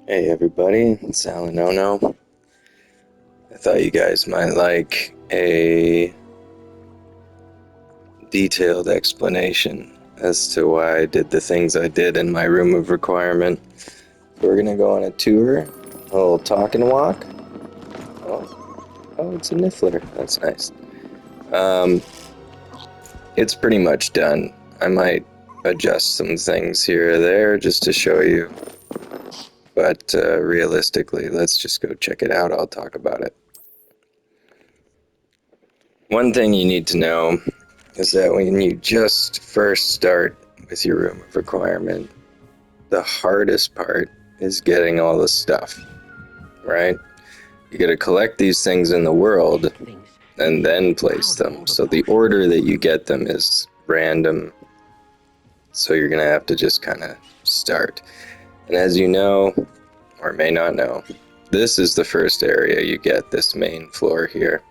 Hey everybody, it's Alan Ono. I thought you guys might like a detailed explanation as to why I did the things I did in my room of requirement. We're gonna go on a tour, a little talk and walk. Oh, it's a niffler. That's nice. Um, it's pretty much done. I might adjust some things here or there just to show you, but realistically, let's just go check it out. I'll talk about it. One thing you need to know is that when you just first start with your room of requirement, the hardest part is getting all the stuff, right? You gotta collect these things in the world and then place them. So the order that you get them is random. So you're gonna have to just kind of start. And as you know, or may not know, this is the first area you get, this main floor here.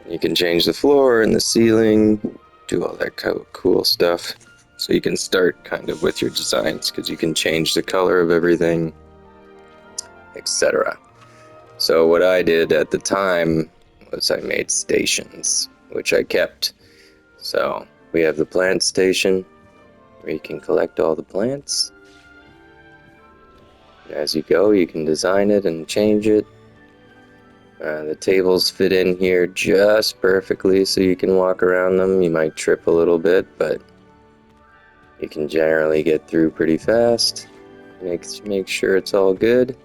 You can change the floor and the ceiling, do all that cool stuff. So you can start kind of with your designs because you can change the color of everything, etc. So what I did at the time was I made stations, which I kept. So we have the plant station where you can collect all the plants. As you go, you can design it and change it. The tables fit in here just perfectly so you can walk around them. You might trip a little bit, but you can generally get through pretty fast. Make sure it's all good.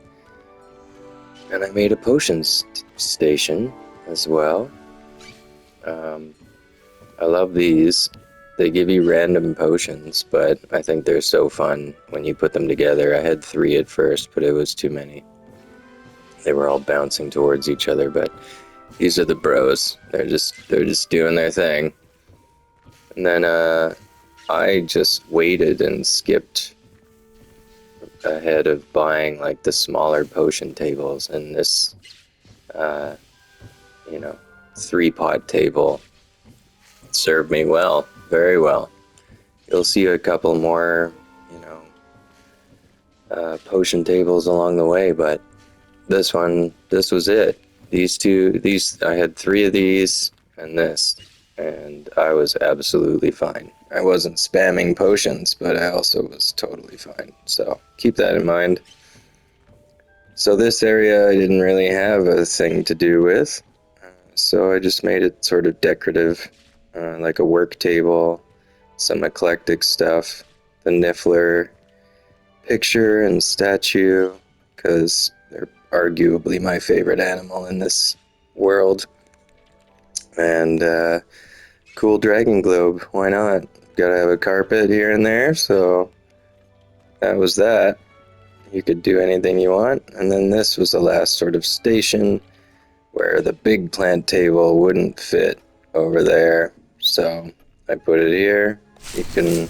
And I made a potions station as well. I love these. They give you random potions, but I think they're so fun when you put them together. I had 3 at first, but it was too many. They were all bouncing towards each other, but these are the bros. They're just doing their thing. And then I just waited and skipped ahead of buying like the smaller potion tables, and this 3-pot table served me well, very well. You'll see a couple more potion tables along the way, but this was it. I had 3 of these and this, and I was absolutely fine. I wasn't spamming potions, but I also was totally fine, so keep that in mind. So this area I didn't really have a thing to do with, so I just made it sort of decorative, like a work table, some eclectic stuff, the Niffler picture and statue, because they're arguably my favorite animal in this world. And cool dragon globe, why not? Gotta have a carpet here and there, so that was that. You could do anything you want. And then this was the last sort of station where the big plant table wouldn't fit over there, so I put it here. You can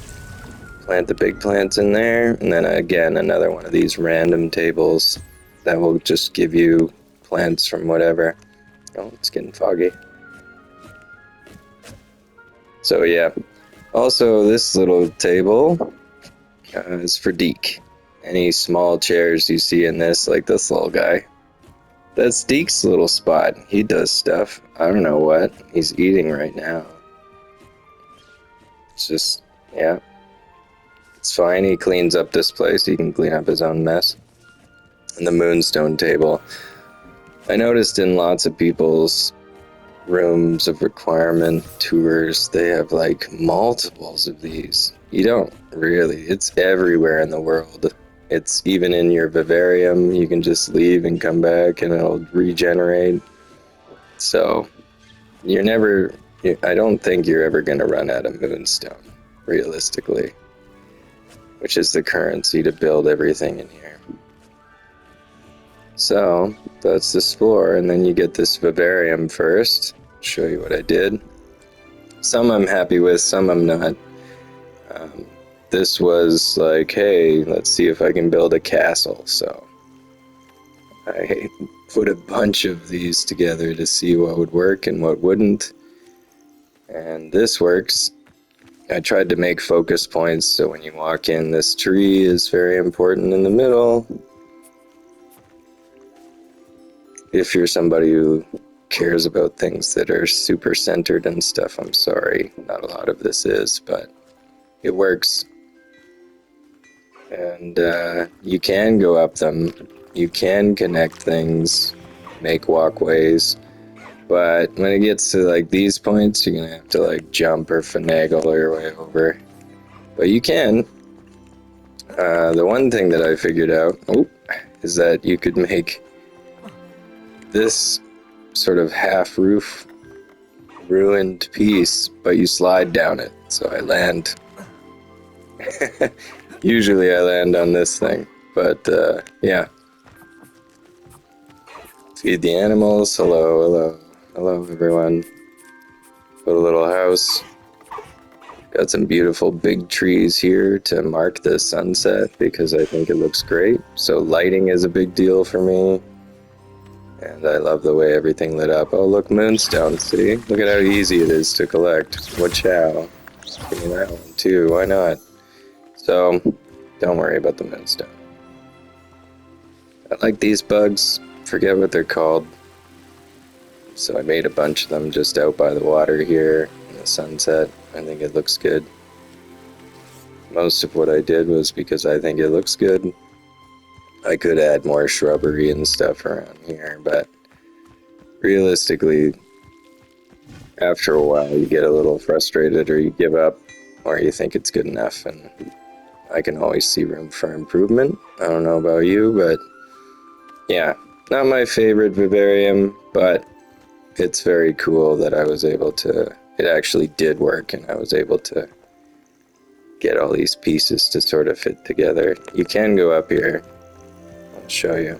plant the big plants in there, and then again another one of these random tables that will just give you plants from whatever. Oh, it's getting foggy. So yeah, also this little table is for Deke. Any small chairs you see in this, like this little guy, that's Deke's little spot. He does stuff. I don't know what he's eating right now. It's just, yeah, it's fine. He cleans up this place. He can clean up his own mess. And the moonstone table. I noticed in lots of people's rooms of requirement tours, they have like multiples of these. You don't really. It's everywhere in the world. It's even in your vivarium. You can just leave and come back and it'll regenerate. So I don't think you're ever going to run out of moonstone, realistically, which is the currency to build everything in here. So that's this floor, and then you get this vivarium first. Show you what I did. Some I'm happy with, some I'm not. This was like, hey, let's see if I can build a castle. So I put a bunch of these together to see what would work and what wouldn't. And this works. I tried to make focus points, so when you walk in, this tree is very important in the middle. if you're somebody who cares about things that are super centered and stuff, I'm sorry, not a lot of this is, but it works. And you can go up them, you can connect things, make walkways, but when it gets to like these points, you're gonna have to like jump or finagle your way over. But you can. The one thing that I figured out is that you could make this sort of half roof ruined piece, but you slide down it. So I land. Usually I land on this thing, but yeah. Feed the animals. Hello, hello, hello, everyone. Put a little house. Got some beautiful big trees here to mark the sunset because I think it looks great. So lighting is a big deal for me. And I love the way everything lit up. Oh, look, moonstone, see? Look at how easy it is to collect. Wachow. Give me that one too, why not? So, don't worry about the moonstone. I like these bugs. Forget what they're called. So I made a bunch of them just out by the water here in the sunset. I think it looks good. Most of what I did was because I think it looks good. I could add more shrubbery and stuff around here, but realistically, after a while you get a little frustrated or you give up or you think it's good enough, and I can always see room for improvement. I don't know about you, but yeah, not my favorite vivarium, but it's very cool that I was able to, it actually did work, and I was able to get all these pieces to sort of fit together. You can go up here. I'll show you.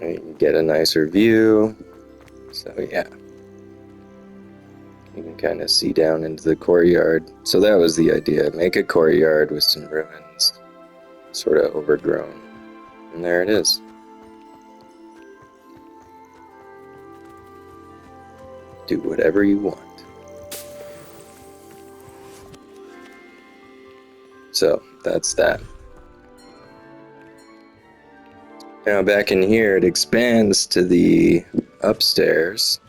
And you can get a nicer view. So yeah. You can kind of see down into the courtyard. So that was the idea. Make a courtyard with some ruins, sort of overgrown. And there it is. Do whatever you want. So that's that. Now back in here, it expands to the upstairs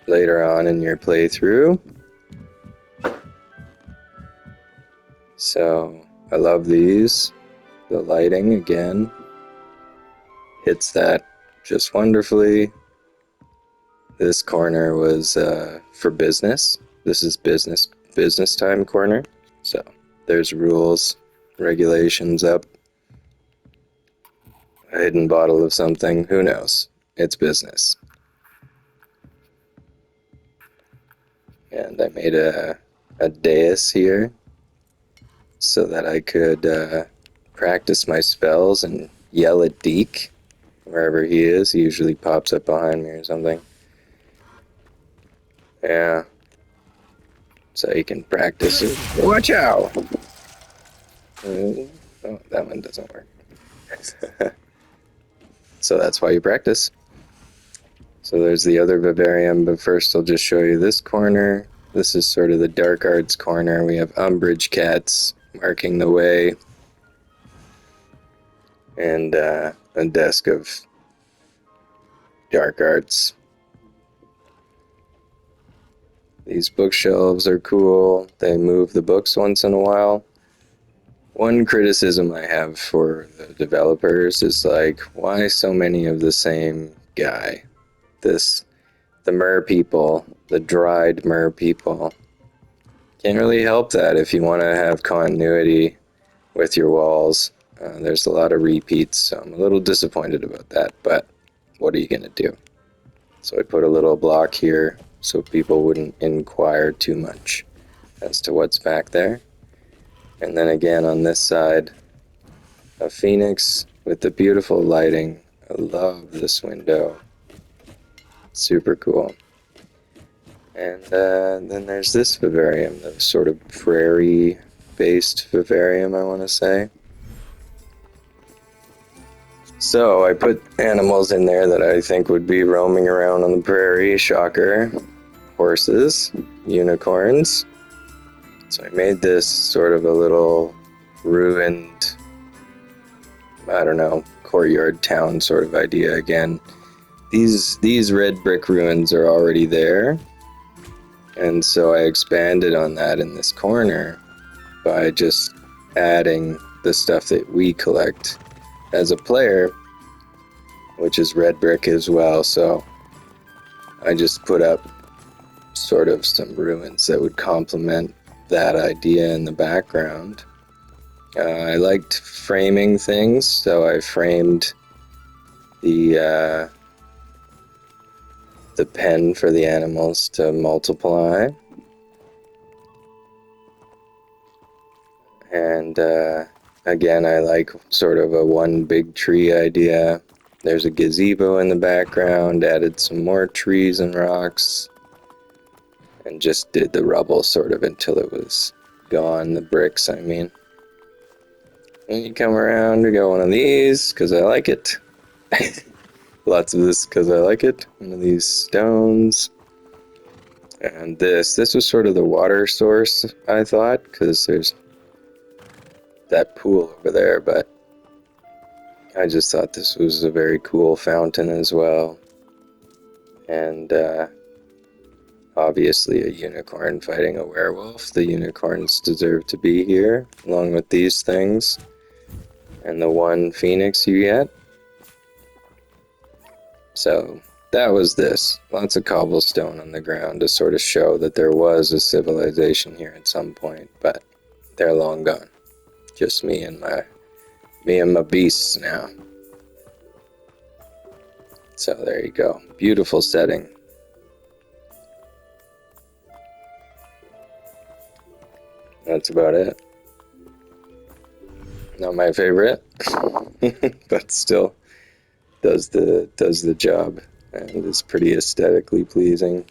later on in your playthrough. So I love these. The lighting again hits that just wonderfully. This corner was for business. This is business time corner. So there's rules, regulations up. A hidden bottle of something, who knows? It's business. And I made a dais here so that I could practice my spells and yell at Deke wherever he is. He usually pops up behind me or something. Yeah. So you can practice it. Watch out! Oh, that one doesn't work. So that's why you practice. So there's the other vivarium, but first I'll just show you this corner. This is sort of the dark arts corner. We have umbrage cats marking the way, and a desk of dark arts. These bookshelves are cool. They move the books once in a while. One criticism I have for the developers is like, why so many of the same guy? The mer people, the dried mer people. Can't really help that if you want to have continuity with your walls. There's a lot of repeats, so I'm a little disappointed about that, but what are you going to do? So I put a little block here so people wouldn't inquire too much as to what's back there. And then again on this side, a phoenix with the beautiful lighting. I love this window. Super cool. And then there's this vivarium, the sort of prairie-based vivarium, I want to say. So I put animals in there that I think would be roaming around on the prairie. Shocker. Horses, unicorns. So I made this sort of a little ruined, I don't know, courtyard town sort of idea again. These red brick ruins are already there, and so I expanded on that in this corner by just adding the stuff that we collect as a player, which is red brick as well. So I just put up sort of some ruins that would complement that idea in the background. I liked framing things, so I framed the pen for the animals to multiply. And again, I like sort of a one big tree idea. There's a gazebo in the background, added some more trees and rocks, and just did the rubble sort of until it was gone, the bricks, I mean. And you come around, we got one of these, because I like it. Lots of this because I like it. One of these stones. And this was sort of the water source, I thought, because there's that pool over there, but I just thought this was a very cool fountain as well. And obviously a unicorn fighting a werewolf. The unicorns deserve to be here, along with these things. And the one phoenix you get. So that was this. Lots of cobblestone on the ground to sort of show that there was a civilization here at some point, but they're long gone. Just me and my beasts now. So there you go. Beautiful setting. That's about it. Not my favorite, but still does the job and is pretty aesthetically pleasing.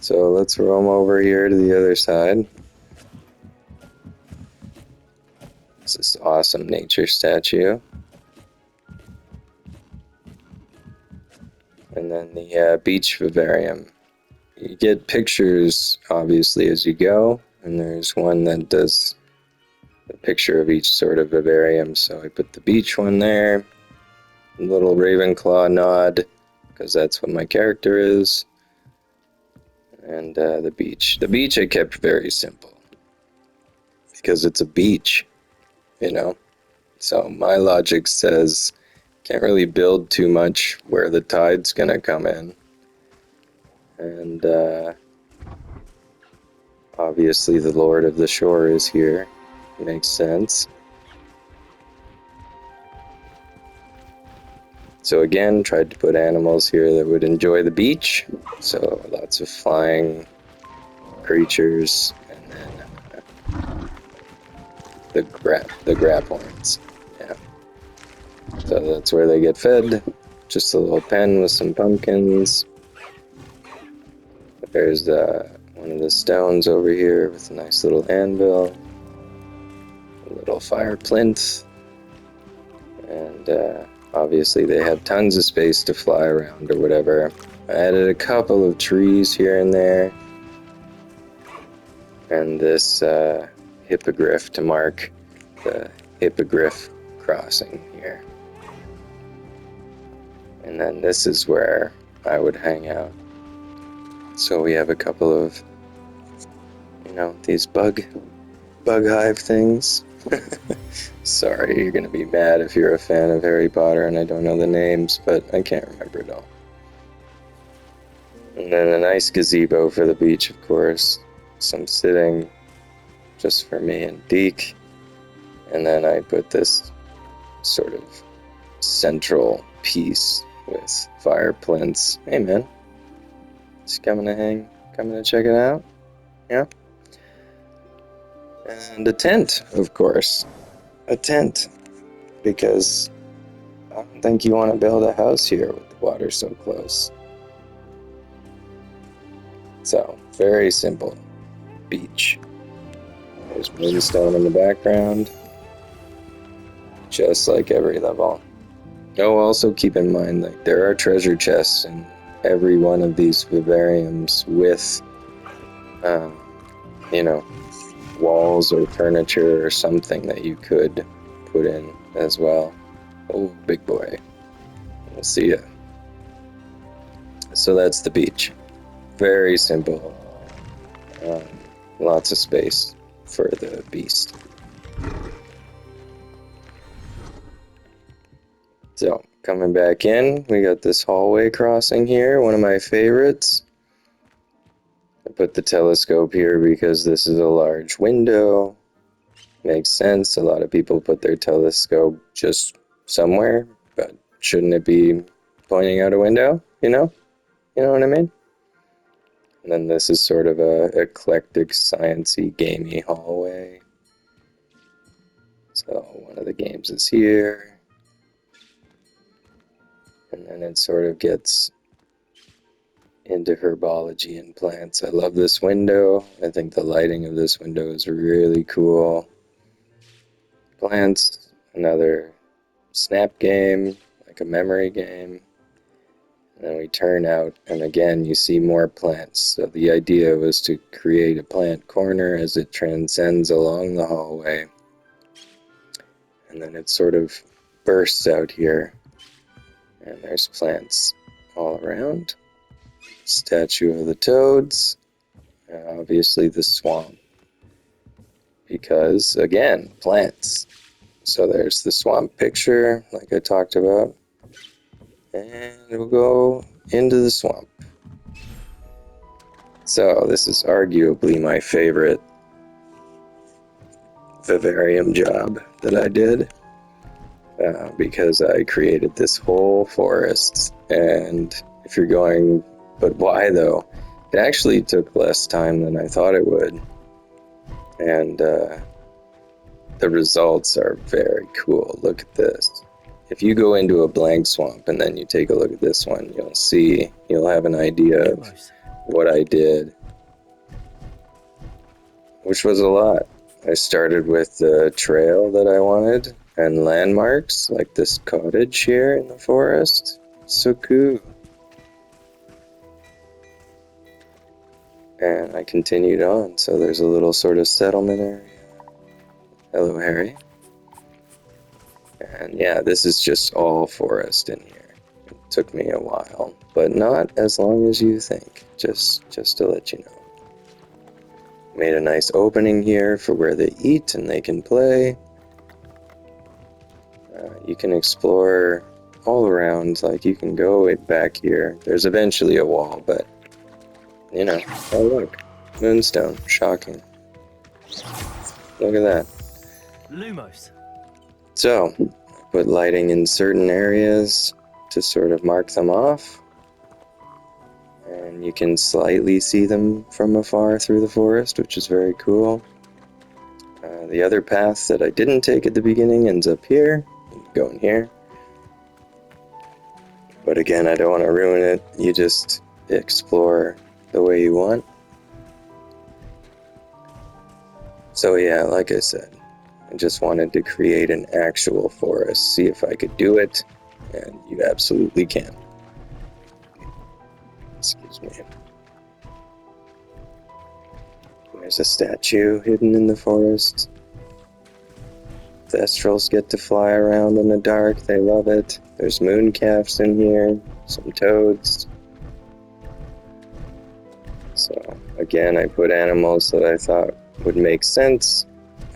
So let's roam over here to the other side. It's this awesome nature statue. And then the beach vivarium. You get pictures, obviously, as you go, and there's one that does a picture of each sort of vivarium. So I put the beach one there, a little Ravenclaw nod, because that's what my character is, and the beach. The beach I kept very simple, because it's a beach, you know? So my logic says, can't really build too much where the tide's gonna come in. And obviously the Lord of the Shore is here. Makes sense. So again, tried to put animals here that would enjoy the beach. So lots of flying creatures, and then the graphorns. Yeah. So that's where they get fed. Just a little pen with some pumpkins. There's one of the stones over here with a nice little anvil. A little fire plinth. And obviously they have tons of space to fly around or whatever. I added a couple of trees here and there. And this hippogriff to mark the hippogriff crossing here. And then this is where I would hang out. So we have a couple of, these bug hive things. Sorry, you're gonna be mad if you're a fan of Harry Potter and I don't know the names, but I can't remember it all. And then a nice gazebo for the beach, of course. Some sitting just for me and Deke. And then I put this sort of central piece with fire plinths. Hey man, just coming to check it out? Yeah? And a tent, of course. A tent. Because I don't think you want to build a house here with the water so close. So, very simple. Beach. There's moonstone in the background. Just like every level. Oh, also keep in mind that there are treasure chests in every one of these vivariums with, walls or furniture or something that you could put in as well. Oh, big boy. We'll see ya. So that's the beach. Very simple. Um, Lots of space for the beast. So, coming back in, we got this hallway crossing here, one of my favorites. I put the telescope here because this is a large window. Makes sense. A lot of people put their telescope just somewhere, but shouldn't it be pointing out a window? You know what I mean? And then this is sort of a eclectic, sciencey, gamey hallway. So one of the games is here, and then it sort of gets into herbology and plants. I love this window. I think the lighting of this window is really cool. Plants, another snap game, like a memory game. And then we turn out, and again, you see more plants. So the idea was to create a plant corner as it transcends along the hallway. And then it sort of bursts out here. And there's plants all around. Statue of the toads. And obviously the swamp. Because, again, plants. So there's the swamp picture, like I talked about. And we'll go into the swamp. So this is arguably my favorite vivarium job that I did. Because I created this whole forest. And if you're going, but why though? It actually took less time than I thought it would. And the results are very cool. Look at this. If you go into a blank swamp and then you take a look at this one, you'll have an idea of what I did, which was a lot. I started with the trail that I wanted and landmarks, like this cottage here in the forest. So cool. And I continued on, so there's a little sort of settlement area. Hello, Harry. And yeah, this is just all forest in here. It took me a while, but not as long as you think, just to let you know. Made a nice opening here for where they eat and they can play. You can explore all around, like you can go back here. There's eventually a wall, but oh look, moonstone, shocking. Look at that. Lumos. So, I put lighting in certain areas to sort of mark them off. And you can slightly see them from afar through the forest, which is very cool. The other path that I didn't take at the beginning ends up here. You can go in here. But again, I don't want to ruin it. You just explore the way you want. So yeah, like I said, I just wanted to create an actual forest, see if I could do it, and you absolutely can. Excuse me. There's a statue hidden in the forest. Thestrals get to fly around in the dark, they love it. There's mooncalves in here, some toads. So, again, I put animals that I thought would make sense.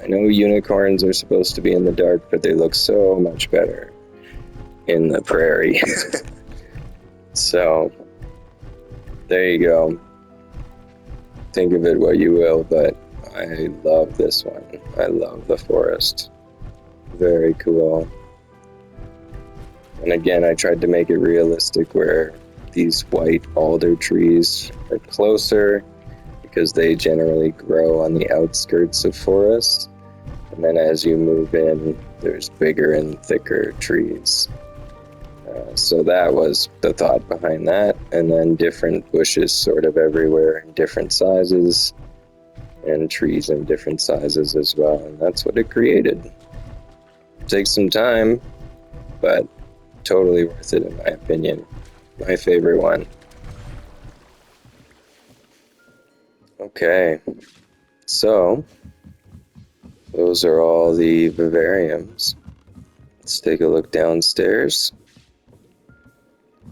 I know unicorns are supposed to be in the dark, but they look so much better in the prairie. So, there you go. Think of it what you will, but I love this one. I love the forest. Very cool. And again, I tried to make it realistic where these white alder trees are closer because they generally grow on the outskirts of forests. And then as you move in, there's bigger and thicker trees. So that was the thought behind that. And then different bushes sort of everywhere in different sizes, and trees in different sizes as well. And that's what it created. Takes some time, but totally worth it in my opinion. My favorite one. Okay, so those are all the vivariums. Let's take a look downstairs.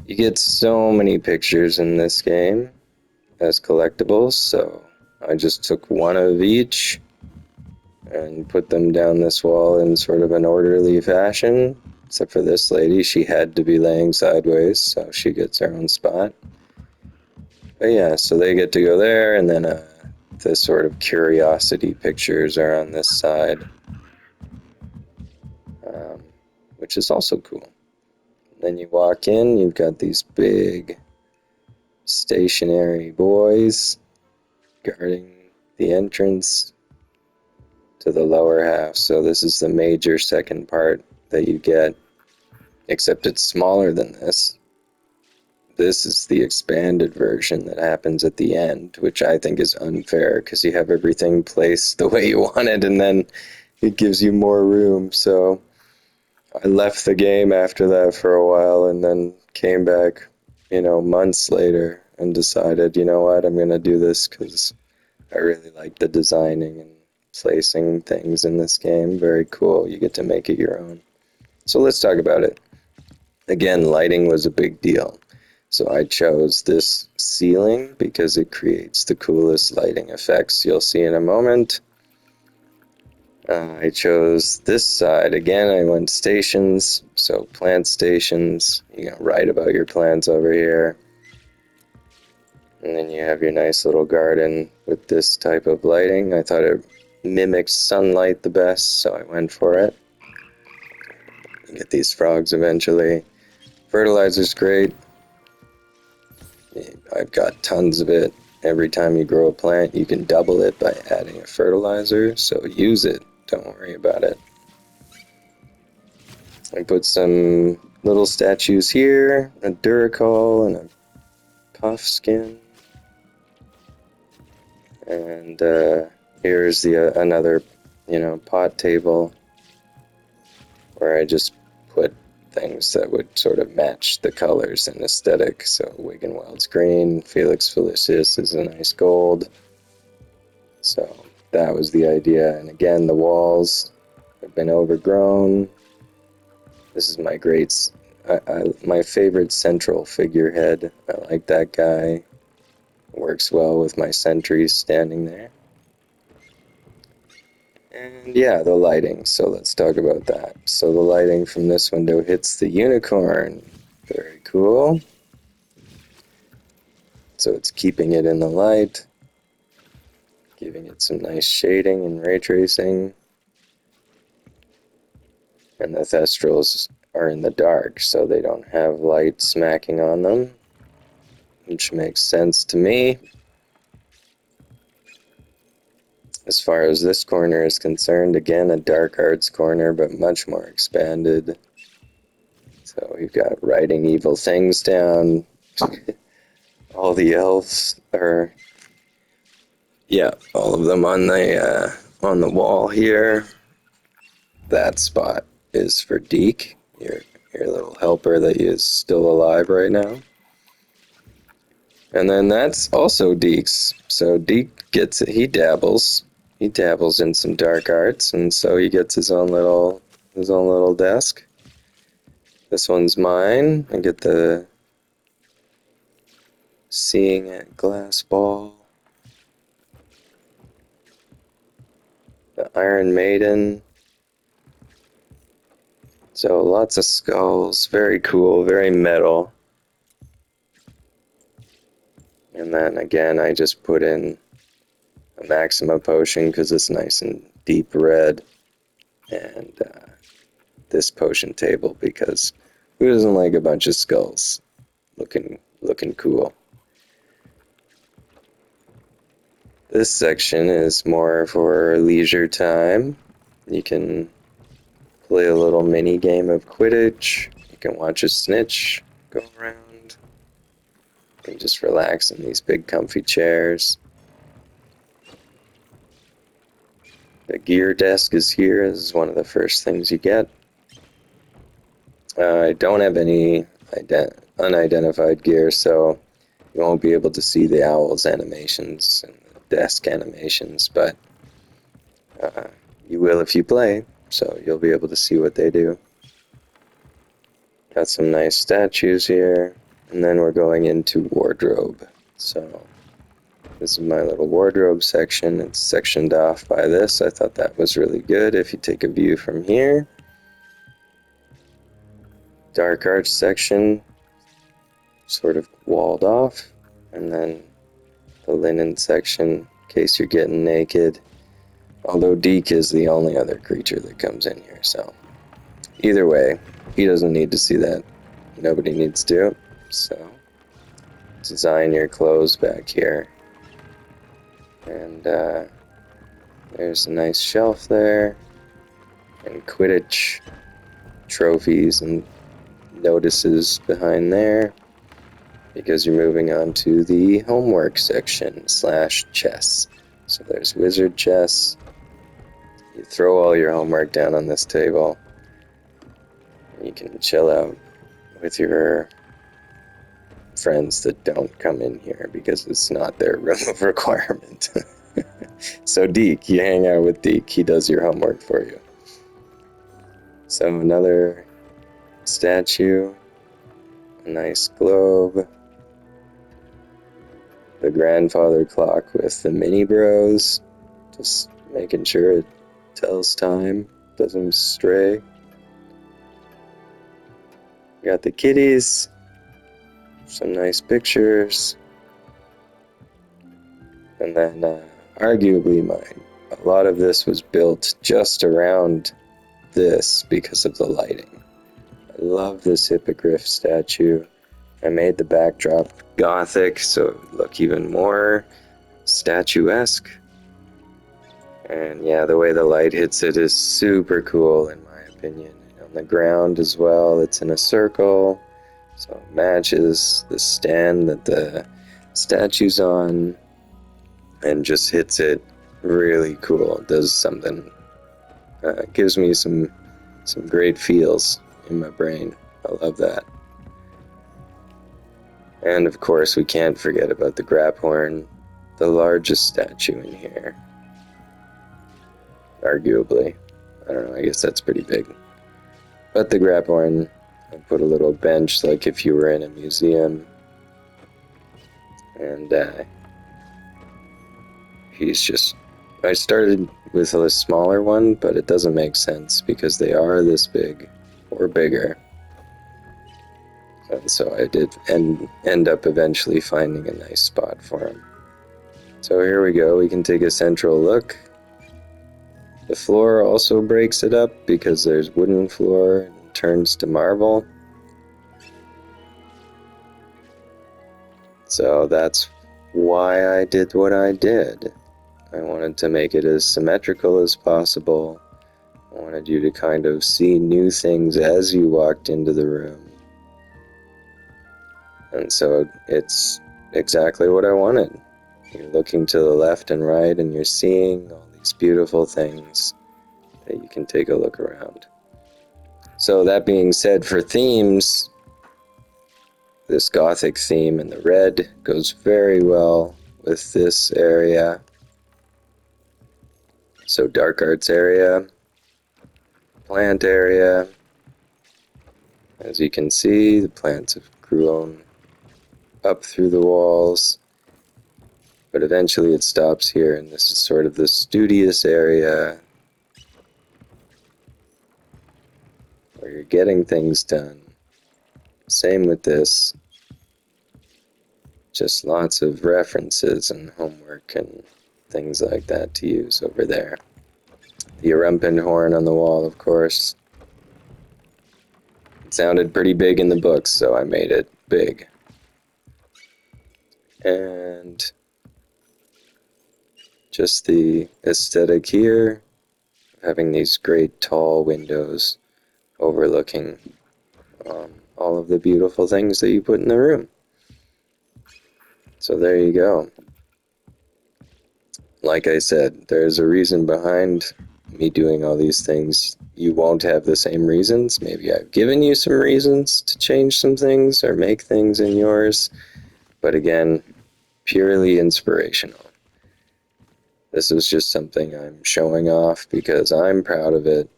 You get so many pictures in this game as collectibles, so I just took one of each and put them down this wall in sort of an orderly fashion. Except for this lady, she had to be laying sideways, so she gets her own spot. But yeah, so they get to go there, and then the sort of curiosity pictures are on this side, um, which is also cool. Then you walk in, you've got these big stationary boys guarding the entrance to the lower half. So this is the major second part that you get, except it's smaller than this. This is the expanded version that happens at the end, which I think is unfair because you have everything placed the way you want it, and then it gives you more room. So I left the game after that for a while and then came back, months later and decided, you know what, I'm going to do this because I really like the designing and placing things in this game. Very cool. You get to make it your own. So let's talk about it. Again, lighting was a big deal. So I chose this ceiling because it creates the coolest lighting effects you'll see in a moment. I chose this side. Again, I went stations, so plant stations. You can write about your plants over here. And then you have your nice little garden with this type of lighting. I thought it mimicked sunlight the best, so I went for it. You get these frogs eventually. Fertilizer's great. I've got tons of it. Every time you grow a plant, you can double it by adding a fertilizer, so use it. Don't worry about it. I put some little statues here, a Duracol and a puff skin. And here's the another, pot table where I just put things that would sort of match the colors and aesthetic. So Wiggenweld's green, Felix Felicis is a nice gold. So that was the idea. And again, the walls have been overgrown. This is my my favorite central figurehead. I like that guy. Works well with my sentries standing there. And yeah, the lighting. So let's talk about that. So the lighting from this window hits the unicorn. Very cool. So it's keeping it in the light, giving it some nice shading and ray tracing. And the thestrals are in the dark, so they don't have light smacking on them, which makes sense to me. As far as this corner is concerned, again, a dark arts corner, but much more expanded. So we've got writing evil things down. All the elves are, yeah, all of them on the wall here. That spot is for Deke, your little helper that is still alive right now. And then that's also Deke's. So Deke he dabbles in some dark arts, and so he gets his own little desk. This one's mine. I get the seeing at glass ball. The Iron Maiden. So lots of skulls, very cool, very metal. And then again, I just put in a Maxima potion because it's nice and deep red. And this potion table because who doesn't like a bunch of skulls looking cool? This section is more for leisure time. You can play a little mini game of Quidditch. You can watch a snitch go around. You can just relax in these big comfy chairs. The gear desk is here. This is one of the first things you get. I don't have any unidentified gear, so you won't be able to see the owl's animations and the desk animations, but you will if you play, so you'll be able to see what they do. Got some nice statues here, and then we're going into wardrobe. So this is my little wardrobe section. It's sectioned off by this. I thought that was really good. If you take a view from here, dark arts section, sort of walled off, and then the linen section, in case you're getting naked. Although Deke is the only other creature that comes in here, so either way, he doesn't need to see that. Nobody needs to. So design your clothes back here. And there's a nice shelf there. And Quidditch trophies and notices behind there. Because you're moving on to the homework section / chess. So there's wizard chess. You throw all your homework down on this table. You can chill out with your friends that don't come in here because it's not their room of requirement. So Deke, you hang out with Deke. He does your homework for you. So another statue, a nice globe, the grandfather clock with the mini bros, just making sure it tells time, doesn't stray. Got the kitties, some nice pictures, and then arguably mine. A lot of this was built just around this because of the lighting. I love this hippogriff statue. I made the backdrop gothic so it would look even more statuesque. And yeah, the way the light hits it is super cool in my opinion. And on the ground as well, it's in a circle, so it matches the stand that the statue's on and just hits it really cool. It does something, gives me some great feels in my brain. I love that. And of course, we can't forget about the Graphorn, the largest statue in here. Arguably. I don't know, I guess that's pretty big. But the Graphorn, I put a little bench like if you were in a museum. And he's just... I started with a smaller one, but it doesn't make sense because they are this big or bigger. And so I did end up eventually finding a nice spot for him. So here we go, we can take a central look. The floor also breaks it up because there's wooden floor and turns to marble. So that's why I did what I did. I wanted to make it as symmetrical as possible. I wanted you to kind of see new things as you walked into the room. And so it's exactly what I wanted. You're looking to the left and right and you're seeing all these beautiful things that you can take a look around. So that being said, for themes, this gothic theme in the red goes very well with this area. So dark arts area, plant area. As you can see, the plants have grown up through the walls, but eventually it stops here, and this is sort of the studious area where you're getting things done. Same with this, just lots of references and homework and things like that to use over there. The Erumpen horn on the wall, of course. It sounded pretty big in the books, so I made it big. And just the aesthetic here, having these great tall windows overlooking all of the beautiful things that you put in the room. So there you go. Like I said, there's a reason behind me doing all these things. You won't have the same reasons. Maybe I've given you some reasons to change some things or make things in yours. But again, purely inspirational. This is just something I'm showing off because I'm proud of it.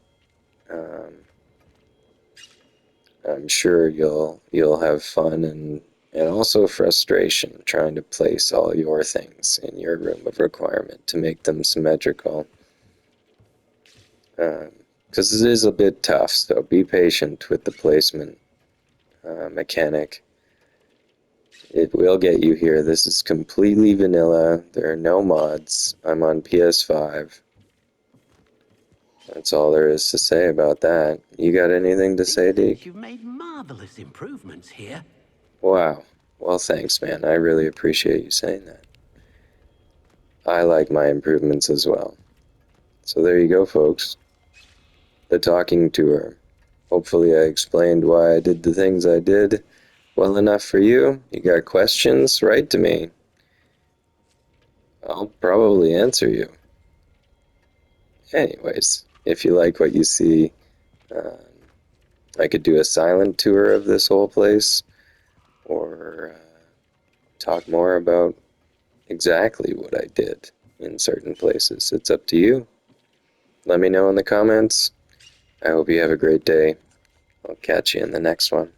I'm sure you'll have fun and also frustration trying to place all your things in your room of requirement to make them symmetrical. Because it is a bit tough, so be patient with the placement mechanic. It will get you here. This is completely vanilla. There are no mods. I'm on PS5. That's all there is to say about that. You got anything to say, Deke? You've made marvelous improvements here. Wow. Well, thanks, man. I really appreciate you saying that. I like my improvements as well. So there you go, folks. The talking tour. Hopefully I explained why I did the things I did well enough for you. You got questions? Write to me. I'll probably answer you. Anyways, if you like what you see, um, I could do a silent tour of this whole place, or talk more about exactly what I did in certain places. It's up to you. Let me know in the comments. I hope you have a great day. I'll catch you in the next one.